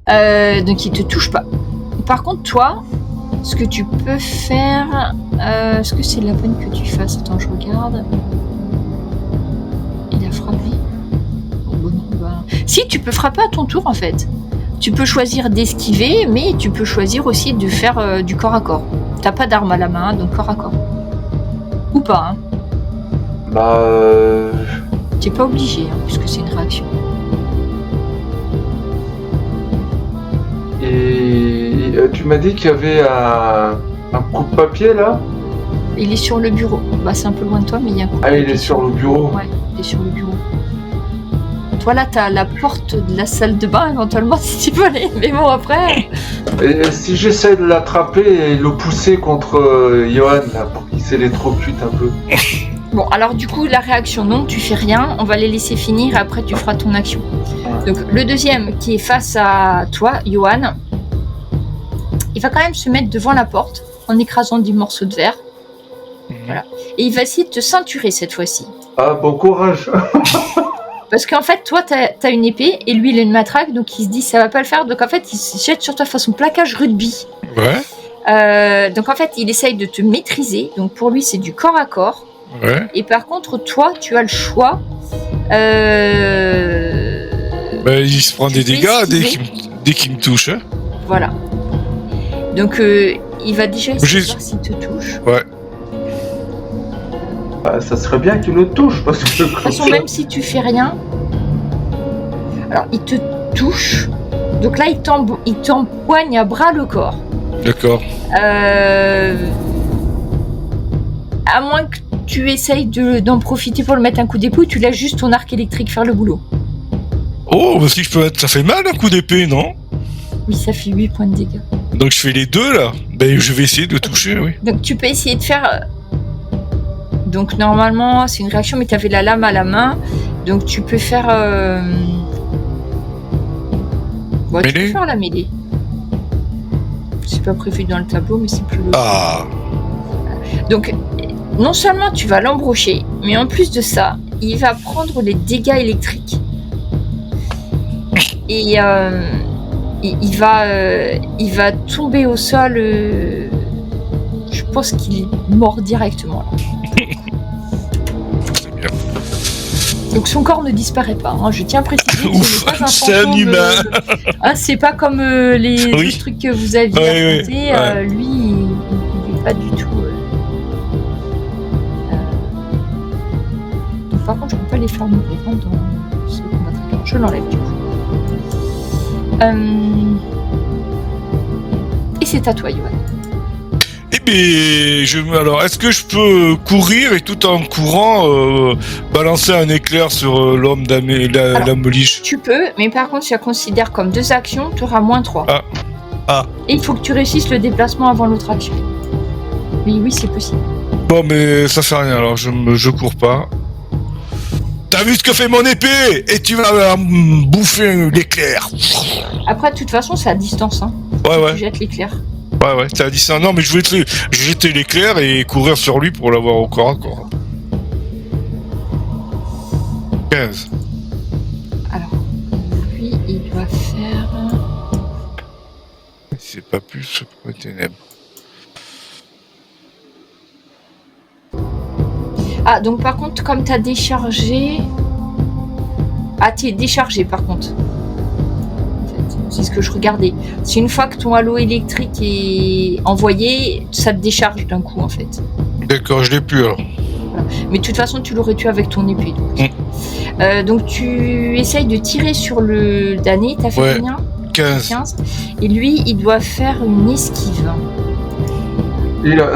Donc il te touche pas. Par contre, toi, ce que tu peux faire... est-ce que c'est la peine que tu fasses? Attends, je regarde. Il a frappé. Oh, bon, non, bah... Si, tu peux frapper à ton tour, en fait. Tu peux choisir d'esquiver, mais tu peux choisir aussi de faire du corps à corps. T'as pas d'arme à la main, donc corps à corps. Ou pas, hein. Bah... T'es pas obligé, hein, puisque c'est une réaction. Et tu m'as dit qu'il y avait un coup de papier là? Il est sur le bureau. Bah, c'est un peu loin de toi, mais il y a un coup de Ah, il papier est sur le bureau. Ouais, il est sur le bureau. Toi, là, t'as la porte de la salle de bain, éventuellement, si tu peux aller. Mais bon, après... Et si j'essaie de l'attraper et le pousser contre Johan, là, pour qu'il s'électrocute un peu. Bon, alors du coup, la réaction, non, tu fais rien. On va les laisser finir, et après, tu feras ton action. Donc, le deuxième, qui est face à toi, Johan, il va quand même se mettre devant la porte, en écrasant des morceaux de verre. Voilà. Et il va essayer de te ceinturer, cette fois-ci. Ah, bon courage. Parce qu'en fait, toi, t'as une épée, et lui, il a une matraque, donc il se dit, ça va pas le faire. Donc en fait, il se jette sur toi façon plaquage rugby. Ouais. Donc en fait, il essaye de te maîtriser. Donc pour lui, c'est du corps à corps. Ouais. Et par contre, toi, tu as le choix. Bah, il se prend des dégâts dès qu'il me touche. Hein. Voilà. Donc il va déjà essayer de voir s'il te touche. Ouais. Bah, ça serait bien qu'il le touche parce que... De toute façon, même si tu fais rien, alors il te touche. Donc là, il t'empoigne à bras le corps. D'accord. À moins que tu essayes d'en profiter pour le mettre un coup d'épée, ou tu laisses juste ton arc électrique faire le boulot. Oh, parce que je peux être... ça fait mal un coup d'épée, non? Oui, ça fait 8 points de dégâts. Donc je fais les deux là. Ben je vais essayer de toucher, oui. Donc tu peux essayer de faire... Donc normalement, c'est une réaction, mais tu avais la lame à la main. Donc tu peux faire... Bon, tu peux faire la mêlée. C'est pas prévu dans le tableau, mais c'est plus logique. Ah. Donc, non seulement tu vas l'embrocher, mais en plus de ça, il va prendre les dégâts électriques. Et il va tomber au sol. Je pense qu'il est mort directement. Là. C'est bien. Donc son corps ne disparaît pas. Hein. Je tiens à préciser que Ouf, ce n'est pas un c'est un fantôme. humain. C'est pas comme les autres trucs que vous aviez racontés. Ouais. Lui, il n'est pas du tout. Donc par contre, je peux pas les faire mourir dans ce combat. Je l'enlève du coup. Et c'est à toi, Yoann. Eh bien, alors, est-ce que je peux courir et tout en courant balancer un éclair sur l'homme d'Amelie? Tu peux, mais par contre, si tu considères comme 2 actions, tu auras moins 3. Ah. Et il faut que tu réussisses le déplacement avant l'autre action. Oui, c'est possible. Bon, mais ça fait rien, alors je cours pas. T'as vu ce que fait mon épée? Et tu vas bouffer l'éclair. Après, de toute façon, c'est à distance. Hein. Ouais. Tu jettes l'éclair. Ouais, t'as dit ça. Non, mais je voulais jeter l'éclair et courir sur lui pour l'avoir au corps à corps. 15. Alors, lui, il doit faire... C'est pas plus pour les ténèbres. Ah, donc par contre, comme t'as déchargé... Ah, t'es déchargé par contre. En fait, c'est ce que je regardais. C'est une fois que ton halo électrique est envoyé, ça te décharge d'un coup en fait. D'accord, je l'ai plus alors. Voilà. Mais de toute façon, tu l'aurais tué avec ton épée. Donc tu essayes de tirer sur le damné. T'as fait combien? 15. Et lui, il doit faire une esquive.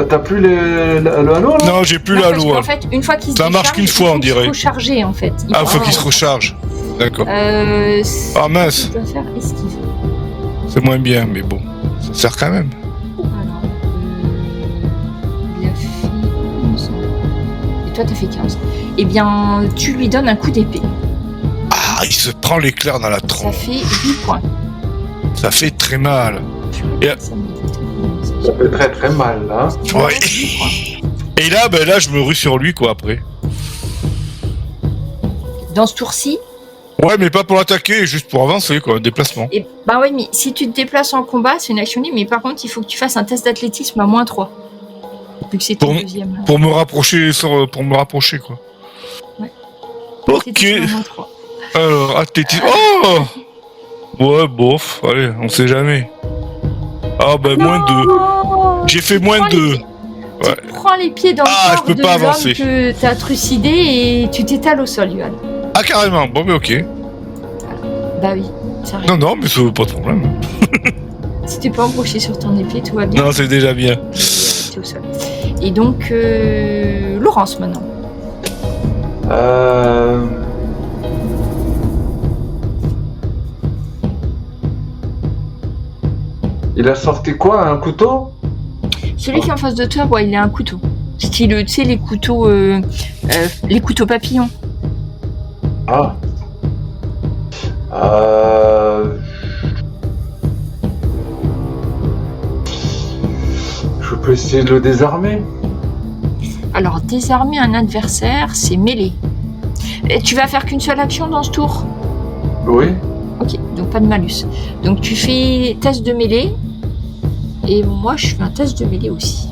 T'as plus le halo là? Non, j'ai plus le halo. En fait, une fois qu'il se décharge, marche qu'une fois, on dirait. Il faut recharger en fait. Faut qu'il se recharge. D'accord. Ah mince. Il doit faire esquive. C'est moins bien, mais bon, ça sert quand même. Alors, il a fait 11. Et toi, t'as fait 15. Eh bien, tu lui donnes un coup d'épée. Ah, il se prend l'éclair dans la tronche. Ça fait 8 points. Ça fait très mal. Ça fait très très mal là. Ouais. Et là, je me rue sur lui quoi après. Dans ce tour-ci, Ouais, mais pas pour l'attaquer, juste pour avancer, quoi, déplacement. Et bah oui, mais si tu te déplaces en combat, c'est une action libre, mais par contre, il faut que tu fasses un test d'athlétisme à -3. Vu que c'est ton deuxième. Pour me rapprocher, quoi. Ouais. Ok. Athlétisme à -3. Alors, athlétisme. Oh! Ouais, bof, allez, on sait jamais. Ah, bah, -2. J'ai fait -2. Ouais. Tu prends les pieds dans le corps de l'homme que t'as trucidé et tu t'étales au sol, Yohan. Ah, carrément, bon, mais ok. Bah oui, ça arrive. Non, mais c'est pas de problème. Si t'es pas embroché sur ton épée, tout va bien. Non, c'est déjà bien. T'es au sol. Et donc, Laurence maintenant. Il a sorti quoi, un couteau? Celui qui est en face de toi, ouais, il a un couteau. Style, tu sais, les couteaux papillons. Ah. Je peux essayer de le désarmer. Alors, désarmer un adversaire, c'est mêlé. Et tu vas faire qu'une seule action dans ce tour? Oui. Ok, donc pas de malus. Donc tu fais test de mêlée. Et moi, je fais un test de mêlée aussi.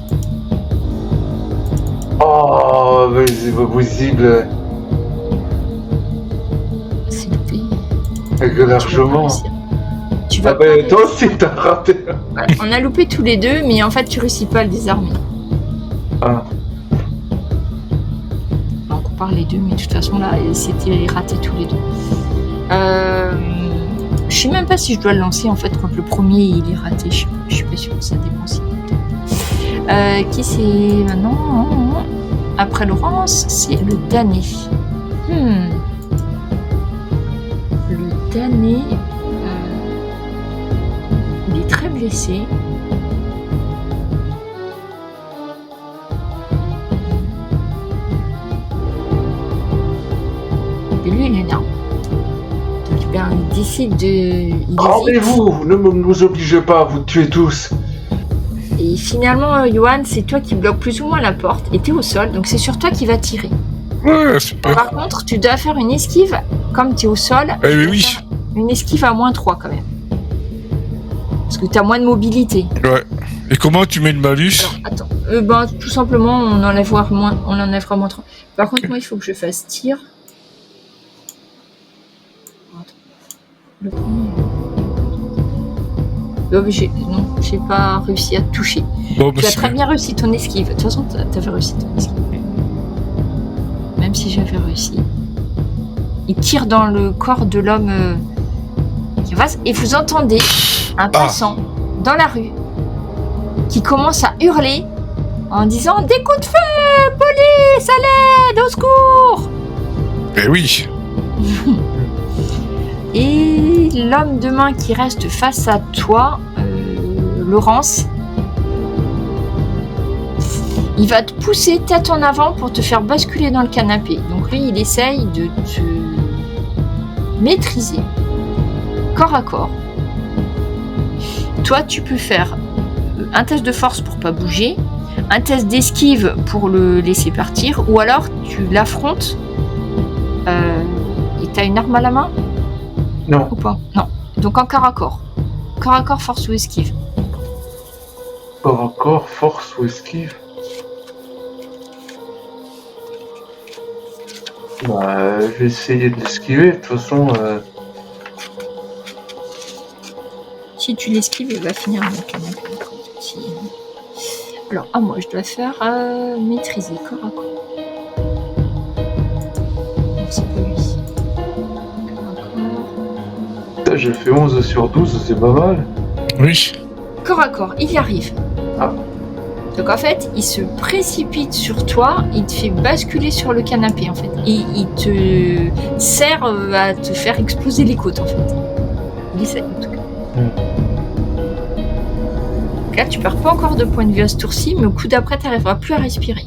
Oh, mais c'est pas possible. C'est loupé. Avec largement. Tu vas toi aussi, t'as raté. Ouais, on a loupé tous les deux, mais en fait, tu réussis pas à le désarmer. Ah. On compare les deux, mais de toute façon, là, c'était raté tous les deux. Je sais même pas si je dois le lancer, en fait, quand le premier, il est raté. Je suis pas sûre, ça dépend si. Qui c'est maintenant? Après Laurence, c'est le damné. Le damné, il est très blessé. Et lui, il est énorme. Donc, ben, il décide de. Rendez-vous, ne nous obligez pas à vous tuer tous. Et finalement, Yohan, c'est toi qui bloque plus ou moins la porte, et t'es au sol, donc c'est sur toi qui va tirer. Ouais, super. Par contre, tu dois faire une esquive, comme t'es au sol. Oui. Une esquive à -3 quand même. Parce que t'as moins de mobilité. Ouais. Et comment tu mets le malus? Alors, attends. Tout simplement, on enlèvera -3. Par contre, moi, il faut que je fasse tir. Le premier. Non, j'ai pas réussi à te toucher. Bon, tu as très bien réussi ton esquive. De toute façon, t'avais réussi ton esquive. Même si j'avais réussi. Il tire dans le corps de l'homme qui passe. Et vous entendez un passant dans la rue qui commence à hurler en disant « Des coups de feu! Police! À l'aide! Au secours !» Eh oui. Et l'homme de main qui reste face à toi, Laurence, il va te pousser tête en avant pour te faire basculer dans le canapé. Donc lui, il essaye de te maîtriser corps à corps. Toi, tu peux faire un test de force pour pas bouger, un test d'esquive pour le laisser partir, ou alors tu l'affrontes et t'as une arme à la main? Non. Ou pas? Non. Donc en corps à corps. Corps à corps, force ou esquive? Corps à corps, force ou esquive? Bah, je vais essayer de l'esquiver, de toute façon. Si tu l'esquives, il va finir dans le canapé. Alors, moi, je dois faire maîtriser corps à corps. Donc, c'est pas lui. J'ai fait 11 sur 12, c'est pas mal. Oui. Corps à corps, il y arrive. Ah. Donc en fait, il se précipite sur toi, il te fait basculer sur le canapé en fait. Et il te sert à te faire exploser les côtes en fait. Il essaie en tout cas. Donc là, tu perds pas encore de points de vue à ce tour-ci, mais au coup d'après, tu n'arriveras plus à respirer.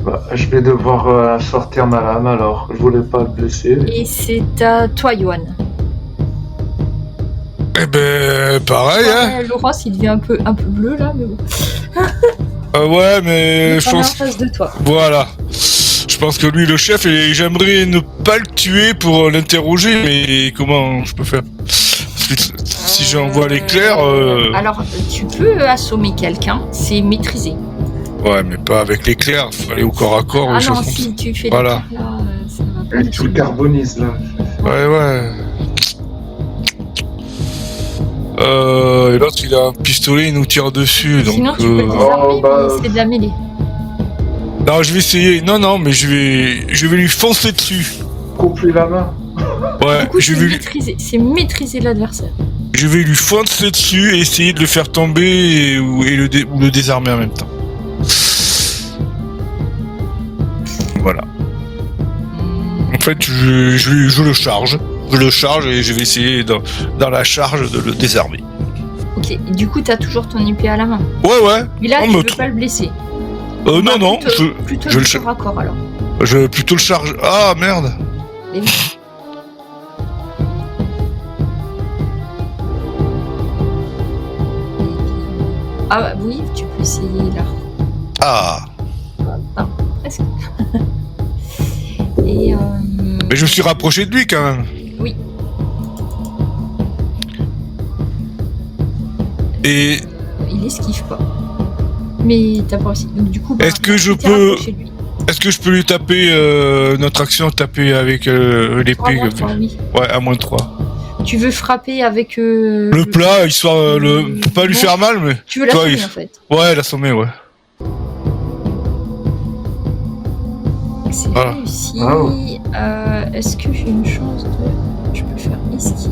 Bah, je vais devoir sortir ma lame alors. Je voulais pas le blesser. Mais... Et c'est à toi, Yohan. Eh ben, pareil, hein. Laurence, il devient un peu bleu là, mais bon. Ouais, mais je pense. En face de toi. Voilà. Je pense que lui, le chef, et j'aimerais ne pas le tuer pour l'interroger, mais comment je peux faire? Parce que si j'envoie l'éclair... Alors, tu peux assommer quelqu'un, c'est maîtrisé. Ouais, mais pas avec l'éclair, il faut aller au corps à corps. Ah ou non, si tu fais voilà. l'éclair, là, ça va pas. Tu le carbonises là. Ouais. Et l'autre, il a un pistolet, il nous tire dessus. Donc, sinon, tu peux le désarmer, mais c'est de la mêlée. Non, je vais essayer. Non, mais je vais lui foncer dessus. Coupe-lui la main. Ouais, Du coup, c'est maîtriser l'adversaire. Je vais lui foncer dessus et essayer de le faire tomber ou le désarmer en même temps. Voilà. En fait, je le charge. Je le charge et je vais essayer dans la charge de le désarmer. Ok, du coup, t'as toujours ton épée à la main. Ouais. Mais là, Oh, tu mais veux pas le blesser. non, Plutôt je le le corps à corps, alors. je vais plutôt le charge. Ah, merde. Et oui. Ah bah, oui, tu peux essayer là. Ah. Non, presque. Et Mais je me suis rapproché de lui quand même. oui. Et Il esquive pas. Mais t'as pas aussi. Donc du coup, bah, est-ce que je tu t'es peux rapproché de lui. est-ce que je peux lui taper notre action taper avec l'épée Oui. Ouais, à moins 3. Tu veux frapper avec Le plat, histoire pour pas lui faire mal, mais Tu veux l'assommer toi, en fait. ouais, l'assommer, ouais. C'est Voilà. réussi. Wow. Est-ce que j'ai une chance de... Je peux faire esquive.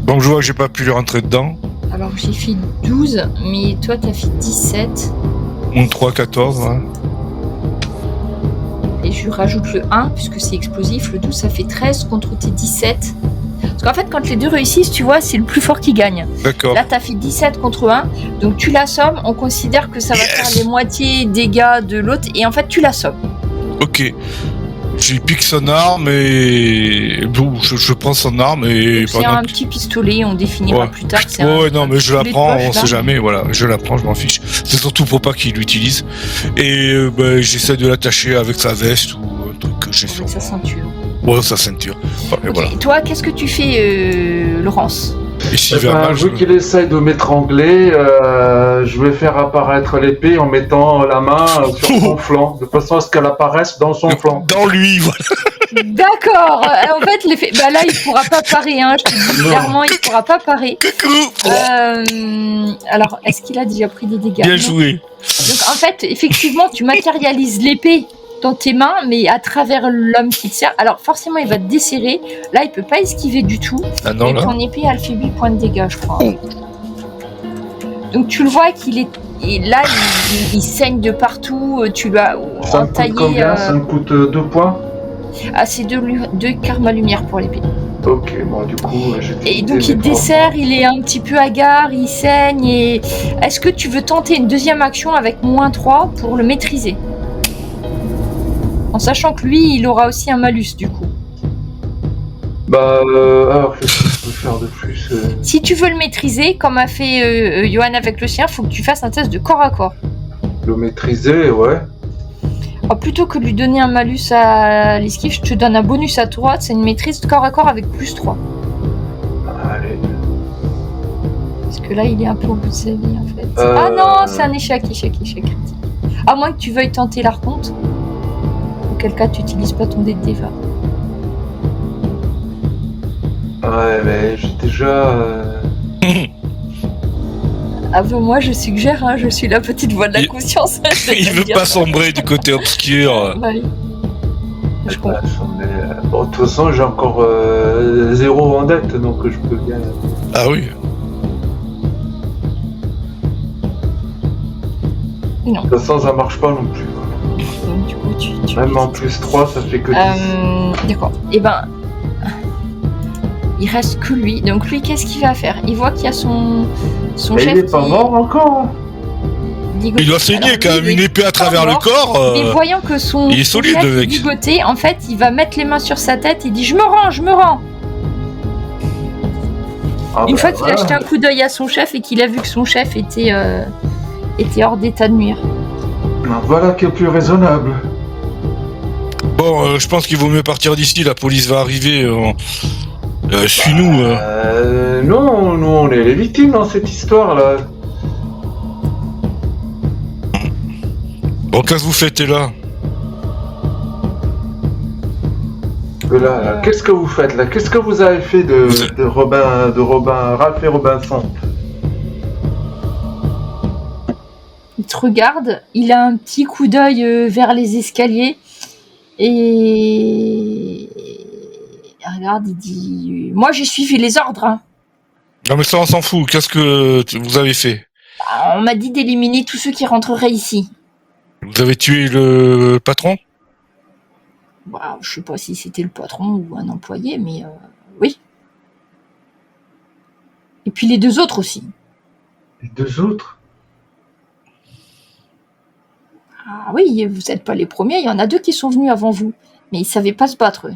Donc je vois que j'ai pas pu lui rentrer dedans. Alors j'ai fait 12, mais toi t'as fait 17. Moins 3, 14, ouais. Et je lui rajoute le 1, puisque c'est explosif. Le 12, ça fait 13 contre tes 17. Parce qu'en fait, quand les deux réussissent, tu vois, c'est le plus fort qui gagne. D'accord. Là, t'as fait 17 contre 1. Donc tu l'assommes. On considère que ça va faire les moitiés dégâts de l'autre. Et en fait, tu l'assommes. Ok. J'ai pique son arme et... Bon, je prends son arme et... C'est un petit pistolet, on définira plus tard. C'est non, mais je la pistolet de prends, poche, on là. sait jamais, voilà. Je la prends, je m'en fiche. C'est surtout pour pas qu'il l'utilise. Et j'essaie de l'attacher avec sa veste ou un truc que j'ai sur Avec sa ceinture. Ouais, sa ceinture. Et Ok, voilà. toi, qu'est-ce que tu fais, Laurence? Et s'il va mal, Vu qu'il essaye de m'étrangler, je vais faire apparaître l'épée en mettant la main sur son flanc, de façon à ce qu'elle apparaisse dans son flanc. Dans lui, voilà. D'accord. En fait, l'effet... Bah là, il pourra pas parer. Hein. Je te dis clairement, il pourra pas parer. Coucou. Alors, est-ce qu'il a déjà pris des dégâts? Bien Non. joué. Donc, en fait, effectivement, tu matérialises l'épée dans tes mains, mais à travers l'homme qui te sert. Alors, forcément, il va te desserrer. Là, il peut pas esquiver du tout. Ah non, Et là. ton épée, elle fait 8 points de dégâts, je crois. Donc, tu le vois qu'il est... Et là, il saigne de partout. Tu l'as Ça me coûte entaillé... combien Ça me coûte 2 points. Ah, c'est 2 karma lumière pour l'épée. Ok, bon, du coup, j'ai Et donc il dessert, il est un petit peu hagard, il saigne. Et est-ce que tu veux tenter une deuxième action avec moins 3 pour le maîtriser? En sachant que lui, il aura aussi un malus du coup. Bah, alors, qu'est-ce que je peux faire de plus Si tu veux le maîtriser, comme a fait Johan avec le sien, faut que tu fasses un test de corps à corps. Le maîtriser, ouais. Alors, plutôt que de lui donner un malus à l'esquive, je te donne un bonus à toi, c'est une maîtrise de corps à corps avec plus 3. Allez. Parce que là, il est un peu au bout de sa vie en fait. Ah non, c'est un échec critique. À moins que tu veuilles tenter la reconte. Auquel cas, tu n'utilises pas ton dé de déva. Ouais, mais j'ai déjà... Ah bon, moi je suggère, hein, je suis la petite voix de la conscience. Il veut pas sombrer du côté obscur. Bah oui. Je comprends. Bon, de toute façon, j'ai encore 0 en dette, donc je peux bien... Ah oui. Non. De toute façon, ça marche pas non plus. Donc, du coup, tu Même en plus 3, ça fait que 10. D'accord. Et ben, il reste que lui. Donc lui, qu'est-ce qu'il va faire? Il voit qu'il y a son Mais chef il est pas qui mort encore. Il doit saigner Alors, quand même, lui, une il est épée à travers pas le mort. corps. Et voyant que son il est solide, chef le est mec. ligoté, en fait, il va mettre les mains sur sa tête et dit je me rends. Ah, Une bah, fois qu'il voilà. a jeté un coup d'œil à son chef et qu'il a vu que son chef était hors d'état de nuire. Voilà qui est plus raisonnable. Bon, je pense qu'il vaut mieux partir d'ici, la police va arriver. Suis-nous. Non, nous on est les victimes dans cette histoire-là. Bon, qu'est-ce que vous faites là? Là, qu'est-ce que vous faites là? Qu'est-ce que vous avez fait de Robin, Ralph et Robinson? Il te regarde, il a un petit coup d'œil vers les escaliers et il regarde, il dit moi j'ai suivi les ordres. Hein. Non mais ça on s'en fout, qu'est-ce que vous avez fait? On m'a dit d'éliminer tous ceux qui rentreraient ici. Vous avez tué le patron? Bah, je sais pas si c'était le patron ou un employé, mais oui. Et puis les deux autres aussi. Les deux autres? Ah oui, vous n'êtes pas les premiers, il y en a 2 qui sont venus avant vous. Mais ils savaient pas se battre, eux.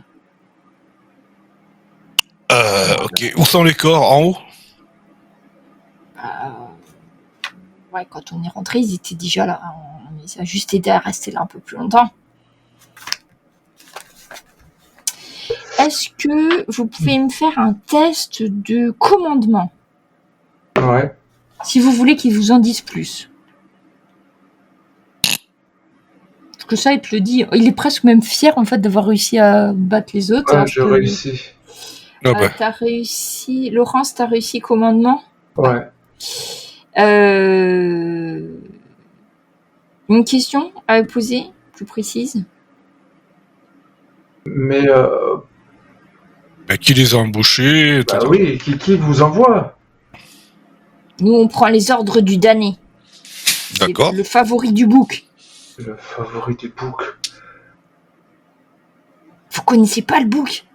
Ok. Où sont les corps? En haut? Ouais, quand on est rentré, ils étaient déjà là. On les a juste aidés à rester là un peu plus longtemps. Est-ce que vous pouvez me faire un test de commandement? Ouais. Si vous voulez qu'ils vous en disent plus. Parce que ça, il te le dit. Il est presque même fier, en fait, d'avoir réussi à battre les autres. Ouais, j'ai réussi. T'as réussi... Laurence, t'as réussi commandement? Ouais. Une question à poser, plus précise? Mais Qui les a embauchés? bah oui, qui vous envoie? Nous, on prend les ordres du damné. D'accord. C'est le favori du bouc. Le favori du bouc. Vous connaissez pas le bouc?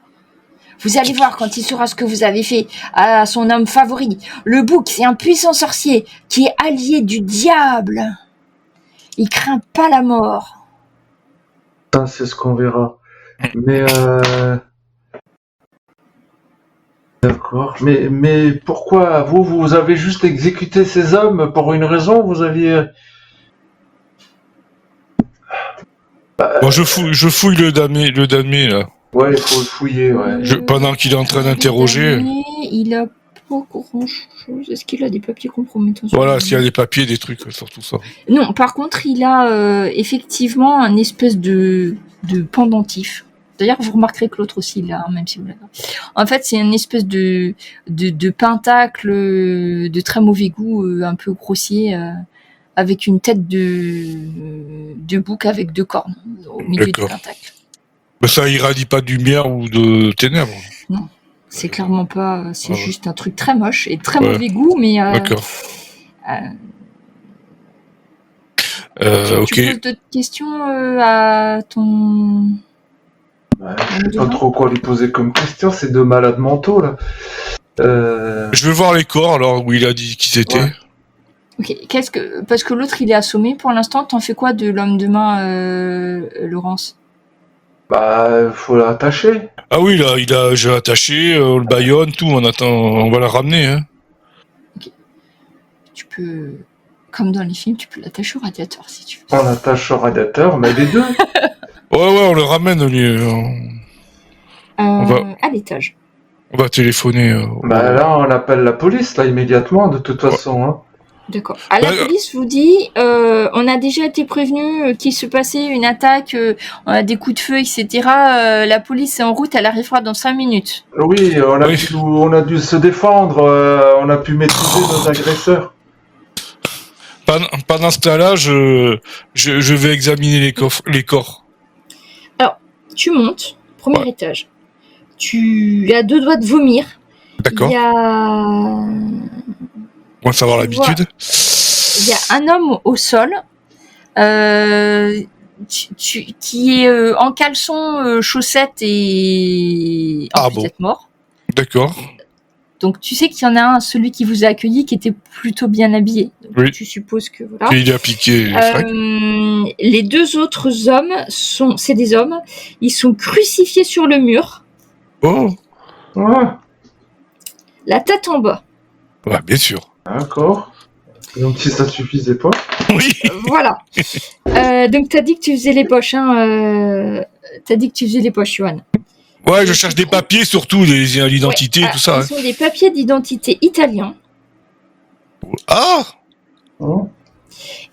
Vous allez voir quand il saura ce que vous avez fait à son homme favori. Le bouc, c'est un puissant sorcier qui est allié du diable. Il craint pas la mort. Ça, c'est ce qu'on verra. Mais d'accord. Mais pourquoi vous avez juste exécuté ces hommes pour une raison? Vous aviez. Bon, je fouille le damné là. Ouais, il faut le fouiller, ouais. Pendant qu'il est en train d'interroger. Il a pas grand chose. Est-ce qu'il a des papiers compromettants? Voilà, s'il y a des papiers, des trucs, surtout ça. Non, par contre, il a effectivement un espèce de pendentif. D'ailleurs, vous remarquerez que l'autre aussi, il a, même si vous l'avez. En fait, c'est une espèce de pentacle de très mauvais goût, un peu grossier, avec une tête de bouc avec 2 cornes au milieu du pentacle. Mais ça irradie pas de lumière ou de ténèbres. Non, c'est clairement pas. C'est juste un truc très moche et très mauvais goût, mais. D'accord. Tu poses d'autres questions à ton. Je sais pas trop quoi lui poser comme question, ces 2 malades mentaux là. Je veux voir les corps alors où il a dit qu'ils étaient. Ouais. Ok, parce que l'autre il est assommé pour l'instant, t'en fais quoi de l'homme de main, Laurence? Bah, faut l'attacher. Ah oui, là, j'ai attaché, le baillonne, tout, on va la ramener, hein. Ok. Tu peux, comme dans les films, tu peux l'attacher au radiateur si tu veux. On l'attache au radiateur, mais les 2. Ouais, on le ramène, à l'étage. On va téléphoner. Bah là, on appelle la police, là, immédiatement, de toute façon, hein. D'accord. La police vous dit, on a déjà été prévenu qu'il se passait une attaque, on a des coups de feu, etc. La police est en route, elle arrivera dans 5 minutes. Oui, on a dû se défendre, on a pu maîtriser nos agresseurs. Pendant ce temps-là, je vais examiner les corps. Alors, tu montes, premier étage. Tu as 2 doigts de vomir. D'accord. Il y a... On va savoir l'habitude. Il y a un homme au sol qui est en caleçon, chaussettes et peut-être mort. D'accord. Donc tu sais qu'il y en a un, celui qui vous a accueilli, qui était plutôt bien habillé. Donc, oui. Tu supposes que voilà. Et il a piqué. Les 2 autres hommes c'est des hommes. Ils sont crucifiés sur le mur. Oh. Ouais. La tête en bas. Ouais, bien sûr. D'accord. Donc si ça suffisait pas. Oui. Voilà. Donc, t'as dit que tu faisais les poches, hein. T'as dit que tu faisais les poches, Johan. Ouais, je cherche des papiers, surtout l'identité, Ouais, tout ça. ils sont des papiers d'identité italiens. Ah, Hein.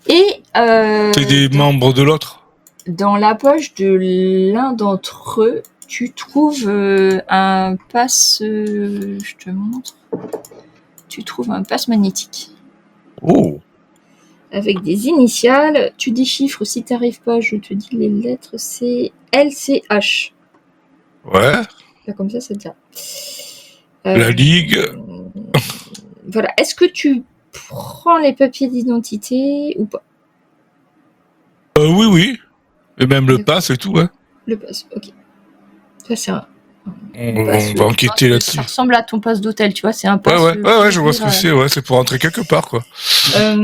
Et c'est des membres de l'autre. dans la poche de l'un d'entre eux, tu trouves un passe. Je te montre. Tu trouves un passe magnétique. Oh. Avec des initiales. Tu déchiffres, si t'arrives pas, je te dis les lettres, c'est LCH. Ouais. Là, comme ça, c'est déjà. La Ligue. Voilà. Est-ce que tu prends les papiers d'identité ou pas? Oui, oui. Et même le D'accord. pass et tout, ouais. Le passe, ok. Ça, c'est un. On passe, va enquêter là-dessus. Ça ressemble à ton passe d'hôtel, tu vois, c'est un passe. Ouais, je vois ce que c'est, ouais, c'est pour entrer quelque part, quoi. C'est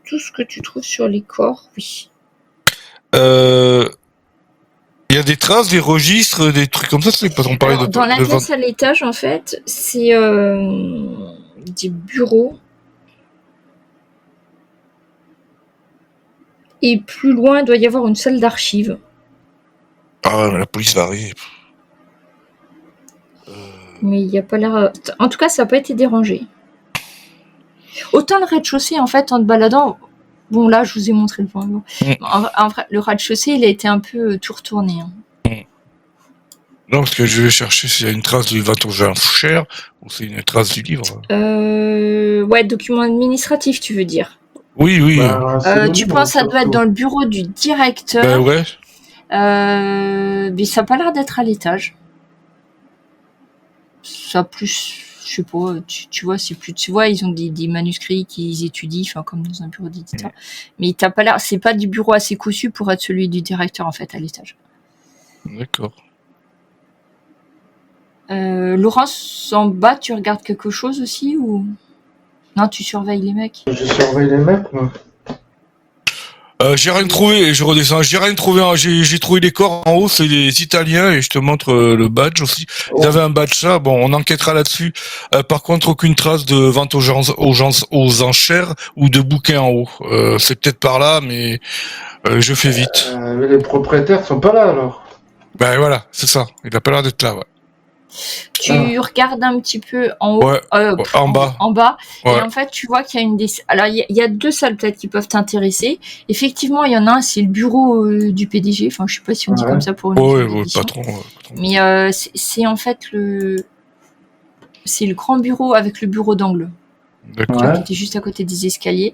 tout ce que tu trouves sur les corps, oui. Il y a des traces, des registres, des trucs comme ça, c'est parce qu'on parlait Alors, de. dans la de pièce à l'étage, en fait, c'est des bureaux. Et plus loin, il doit y avoir une salle d'archives. Ah ouais, mais la police va arriver. Mais il n'y a pas l'air. En tout cas, ça n'a pas été dérangé. Autant le rez-de-chaussée, en fait, en te baladant. Bon, là, je vous ai montré le point. En vrai, le rez-de-chaussée, il a été un peu tout retourné. Hein. Non, parce que je vais chercher s'il y a une trace du Vatogen cher ou c'est une trace du livre. Ouais, document administratif, tu veux dire. Oui, oui. Tu penses que ça doit être dans le bureau du directeur. Ben ouais. Mais ça n'a pas l'air d'être à l'étage. Ça plus, je sais pas, tu vois, c'est plus, tu vois, ils ont des manuscrits qu'ils étudient, enfin comme dans un bureau d'éditeur. Mais t'as pas l'air, c'est pas du bureau assez cossu pour être celui du directeur en fait à l'étage. D'accord. Laurence, en bas, tu regardes quelque chose aussi ou non, tu surveilles les mecs. Je surveille les mecs, moi. J'ai rien trouvé, je redescends. J'ai rien trouvé. J'ai trouvé les corps en haut, c'est des Italiens et je te montre le badge aussi. Ils avaient un badge ça. Bon, on enquêtera là-dessus. Par contre, aucune trace de vente aux enchères ou de bouquins en haut. C'est peut-être par là, mais je fais vite. Mais les propriétaires sont pas là alors. Ben voilà, c'est ça. Il a pas l'air d'être là. Ouais. Tu regardes un petit peu en haut, Ouais, en bas. En bas, Ouais. et en fait, tu vois qu'il y a une des. Alors, il y a deux salles peut-être qui peuvent t'intéresser. Effectivement, il y en a un, c'est le bureau du PDG. Enfin, je sais pas si on dit comme ça pour une Ouais, maison ouais, d'édition. patron. Mais c'est en fait c'est le grand bureau avec le bureau d'angle. D'accord. Qui était juste à côté des escaliers.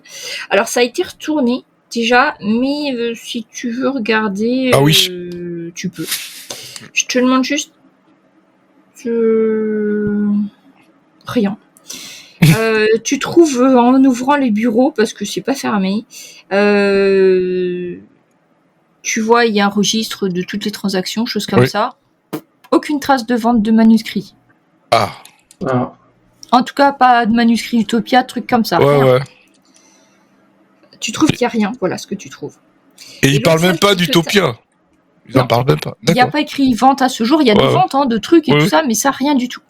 Alors, ça a été retourné déjà, mais si tu veux regarder, Ah oui. tu peux. Je te demande juste. Rien. Tu trouves en ouvrant les bureaux, parce que c'est pas fermé, tu vois, il y a un registre de toutes les transactions, choses comme ça. Aucune trace de vente de manuscrits. Ah. En tout cas, pas de manuscrits Utopia, trucs comme ça. Ouais, rien. ouais. Tu trouves qu'il n'y a rien, voilà ce que tu trouves. Et ils parlent même pas d'Utopia. Ils en parlent même pas. Il n'y a pas écrit vente à ce jour, il y a des ventes de trucs et tout ça, mais ça, rien du tout.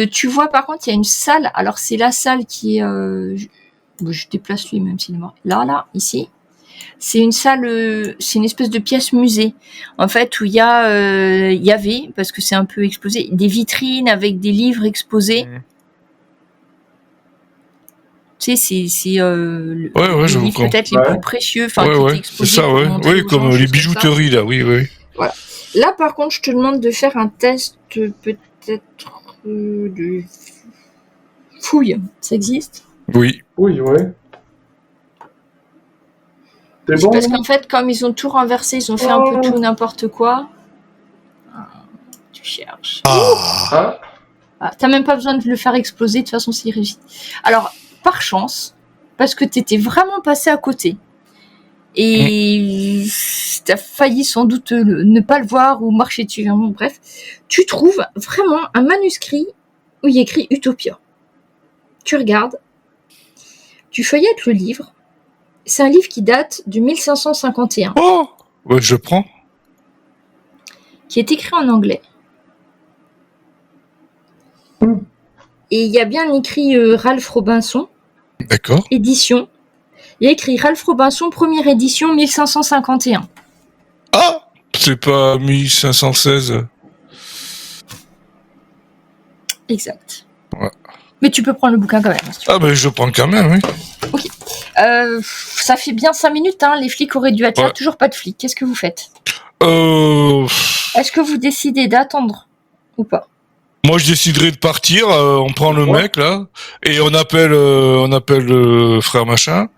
Tu vois, par contre, il y a une salle. Alors, c'est la salle qui est... je déplace lui, même s'il est mort. Là, ici. C'est une salle, c'est une espèce de pièce musée, en fait, où il y avait, parce que c'est un peu exposé, des vitrines avec des livres exposés. Tu sais, c'est les livres peut-être les plus précieux, enfin, qui étaient exposés. C'est ça, oui, comme les bijouteries, là, oui. Voilà. Là, par contre, je te demande de faire un test peut-être de fouille. Ça existe ? Oui. C'est bon ? Parce qu'en fait, comme ils ont tout renversé, ils ont fait un peu tout n'importe quoi. Tu cherches. T'as même pas besoin de le faire exploser, de toute façon, c'est réussi. Alors, par chance, parce que t'étais vraiment passé à côté, et t'as failli sans doute ne pas le voir ou marcher dessus, bref, tu trouves vraiment un manuscrit où il y a écrit Utopia. Tu regardes, tu feuillettes le livre. C'est un livre qui date de 1551. Oh, ouais, je prends. Qui est écrit en anglais. Et il y a bien écrit Ralph Robinson. D'accord. édition. Il y a écrit Ralph Robinson, première édition, 1551. Ah, c'est pas 1516. Exact. Ouais. Mais tu peux prendre le bouquin quand même. Si tu veux. Ah, ben je prends quand même, oui. Ok. Ça fait bien 5 minutes, hein. Les flics auraient dû être là. Ouais. Toujours pas de flics. Qu'est-ce que vous faites? Euh... Est-ce que vous décidez d'attendre ou pas? Moi, je déciderai de partir. On prend le Ouais. mec là et on appelle le frère machin.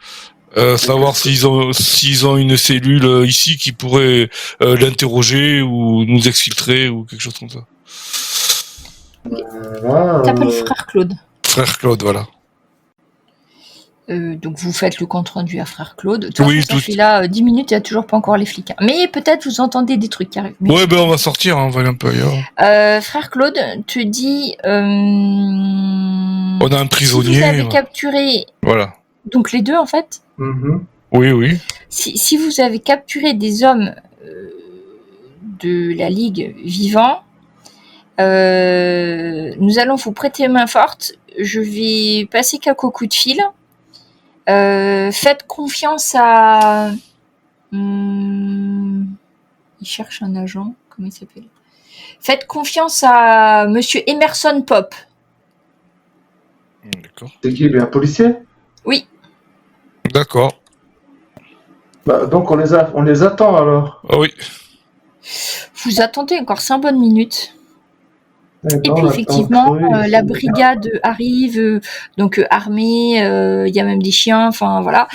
Savoir s'ils ont une cellule ici qui pourrait l'interroger ou nous exfiltrer ou quelque chose comme ça. Voilà, T'appelles frère Claude. Frère Claude, voilà. Donc vous faites le compte rendu à frère Claude. De toute Oui, façon, ça fait là 10 minutes, il n'y a toujours pas encore les flics. Hein. Mais peut-être vous entendez des trucs qui arrivent. Mais Ouais, ben on va sortir, hein, on va aller un peu ailleurs. frère Claude te dit... On a un si prisonnier. vous avez Ouais. capturé... Voilà. Donc les deux en fait. Oui. Si vous avez capturé des hommes de la Ligue vivants, nous allons vous prêter main forte. Je vais passer quelques coups de fil. Faites confiance à... il cherche un agent. Comment il s'appelle? Faites confiance à Monsieur Emerson Pop. D'accord. C'est qui, un policier? Oui. D'accord. Bah, donc on les attend alors. Ah oui. Vous attendez encore 5 bonnes minutes. Eh Et ben, puis on effectivement, attend que eux, la ils- brigade arrive, donc armée, il y a même des chiens, enfin voilà.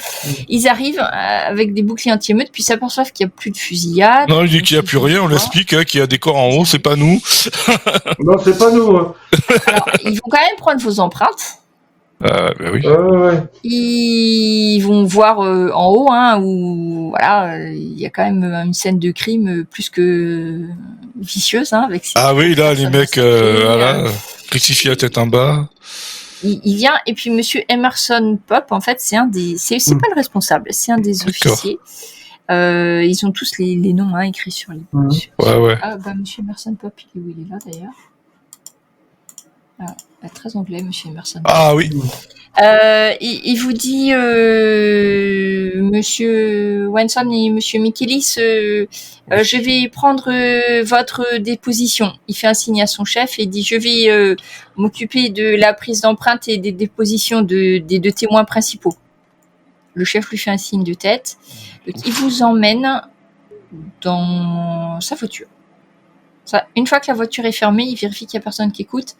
Ils arrivent avec des boucliers anti-émeute, puis s'aperçoivent qu'il n'y a plus de fusillade. Non, il dit qu'il n'y a plus rien, on l'explique, hein, qu'il y a des corps en haut, c'est pas nous. Non, c'est pas nous. Hein. Alors, ils vont quand même prendre vos empreintes. Ben oui. Ouais. Ils vont voir en haut, hein, où voilà, il y a quand même une scène de crime plus que vicieuse, hein, avec. Ah oui, là, les mecs, voilà, crucifiés à tête en bas. Il vient et puis Monsieur Emerson Pop, en fait, c'est pas le responsable, c'est un des D'accord. officiers. Ils ont tous les noms écrits sur les. Ouais. Ah bah Monsieur Emerson Pop, il est où? Il est là d'ailleurs. Ah, très anglais, Monsieur Emerson. Ah oui. Il vous dit, Monsieur Wenson et Monsieur Michelis, je vais prendre votre déposition. Il fait un signe à son chef et dit, je vais m'occuper de la prise d'empreinte et des dépositions des 2 témoins principaux. Le chef lui fait un signe de tête. Donc, il vous emmène dans sa voiture. Une fois que la voiture est fermée, il vérifie qu'il n'y a personne qui écoute.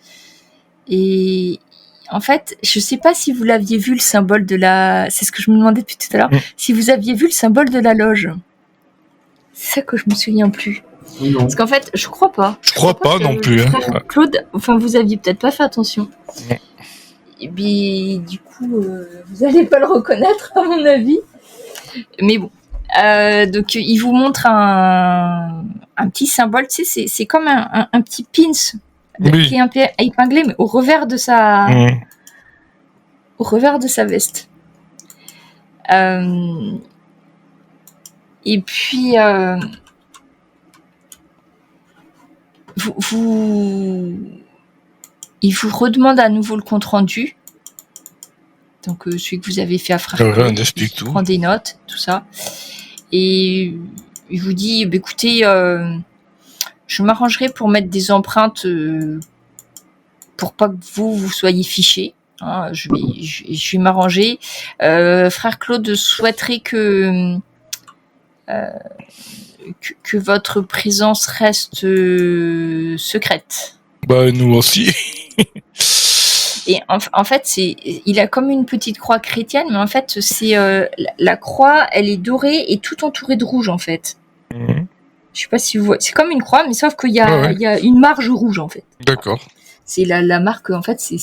Et en fait, je sais pas si vous l'aviez vu, le symbole de la... C'est ce que je me demandais depuis tout à l'heure. Si vous aviez vu le symbole de la loge. C'est ça que je me souviens plus. Non. Parce qu'en fait, je crois pas. Je crois pas non plus. Hein. Frère Claude, enfin, vous aviez peut-être pas fait attention. Non. Et puis, du coup, vous allez pas le reconnaître, à mon avis. Mais bon. Donc, il vous montre un petit symbole. Tu sais, c'est comme un petit pins qui est un peu épinglé, mais au revers de sa veste. Et puis, il vous redemande à nouveau le compte rendu. Donc, celui que vous avez fait à Frère Claude. Il prend des notes, tout ça. Et il vous dit, bah, écoutez, je m'arrangerai pour mettre des empreintes pour pas que vous soyez fichés. Hein, je vais m'arranger. Frère Claude souhaiterait que votre présence reste secrète. Bah, nous aussi. Et en fait, il a comme une petite croix chrétienne, mais en fait, c'est la croix, elle est dorée et tout entourée de rouge, en fait. Je sais pas si vous voyez. C'est comme une croix, mais sauf qu'il y a, il y a une marge rouge, en fait. D'accord. C'est la marque, en fait, c'est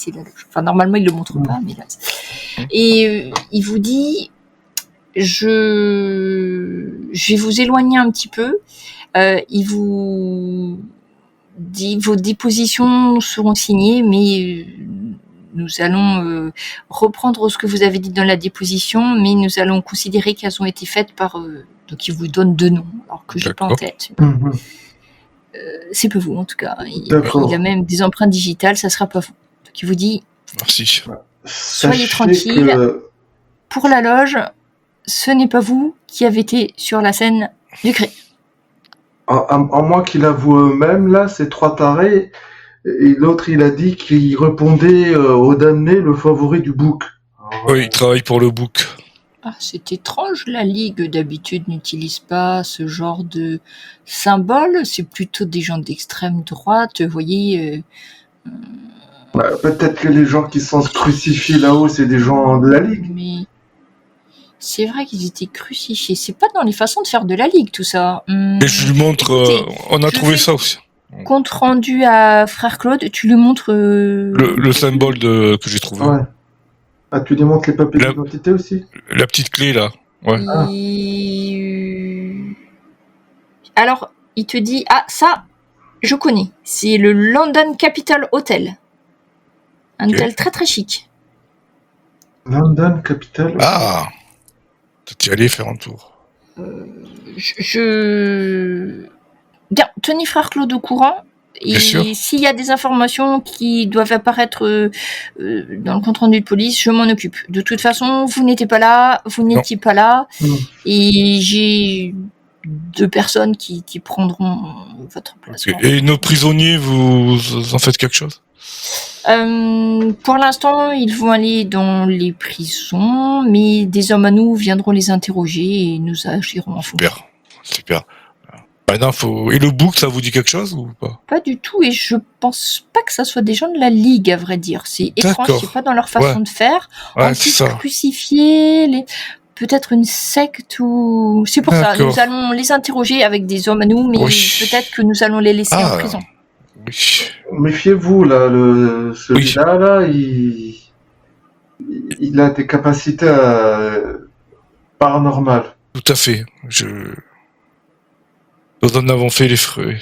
la... Enfin, normalement, il le montre pas, mais là... Et il vous dit, je vais vous éloigner un petit peu. Il vous dit, vos dépositions seront signées, mais nous allons reprendre ce que vous avez dit dans la déposition, mais nous allons considérer qu'elles ont été faites par... donc, il vous donne 2 noms, alors que j'ai pas en tête. C'est pas vous, en tout cas. Il a même des empreintes digitales, ça sera pas vous. Donc, il vous dit, Merci. Soyez Sachez tranquille. que- Pour la loge, ce n'est pas vous qui avez été sur la scène du crime. En moins qu'il avoue eux-mêmes, là, ces trois tarés, et l'autre, il a dit qu'il répondait au damné le favori du bouc. Alors, Oui, il travaille pour le book. Ah, c'est étrange, la Ligue d'habitude n'utilise pas ce genre de symbole, c'est plutôt des gens d'extrême droite, vous voyez. peut-être que les gens qui sont crucifiés là-haut, c'est des gens de la Ligue. Mais c'est vrai qu'ils étaient crucifiés, c'est pas dans les façons de faire de la Ligue tout ça. Et je lui montre, on a je trouvé fais- ça aussi. Compte rendu à Frère Claude, tu lui montres... Le symbole que j'ai trouvé. Ouais. Ah, tu lui montres les papiers La- d'identité aussi? La petite clé, là. Ouais. Alors, il te dit, ah, ça, je connais. C'est le London Capital Hotel. Un Ok. hôtel très très chic. London Capital. Ah! Tu y allais faire un tour. Bien, tenez Frère Claude au courant. Et Bien sûr. s'il y a des informations qui doivent apparaître dans le compte-rendu de police, je m'en occupe. De toute façon, vous n'étiez pas là, vous n'étiez pas là. Non. Et j'ai 2 personnes qui prendront votre place. Ok. Et nos prisonniers, vous en faites quelque chose? Pour l'instant, ils vont aller dans les prisons, mais des hommes à nous viendront les interroger et nous agirons en fonction. Super. Super. Maintenant, Et le book, ça vous dit quelque chose ou pas? Pas du tout, et je pense pas que ça soit des gens de la Ligue, à vrai dire. C'est étrange, D'accord. c'est pas dans leur façon Ouais. de faire. Ouais, En c'est plus, ça. crucifier, peut-être une secte ou... C'est pour ça, D'accord. nous allons les interroger avec des hommes à nous, mais Oui. peut-être que nous allons les laisser en prison. Oui. Méfiez-vous, là, celui-là, là, il a des capacités paranormales. Tout à fait. Nous en avons fait les frais.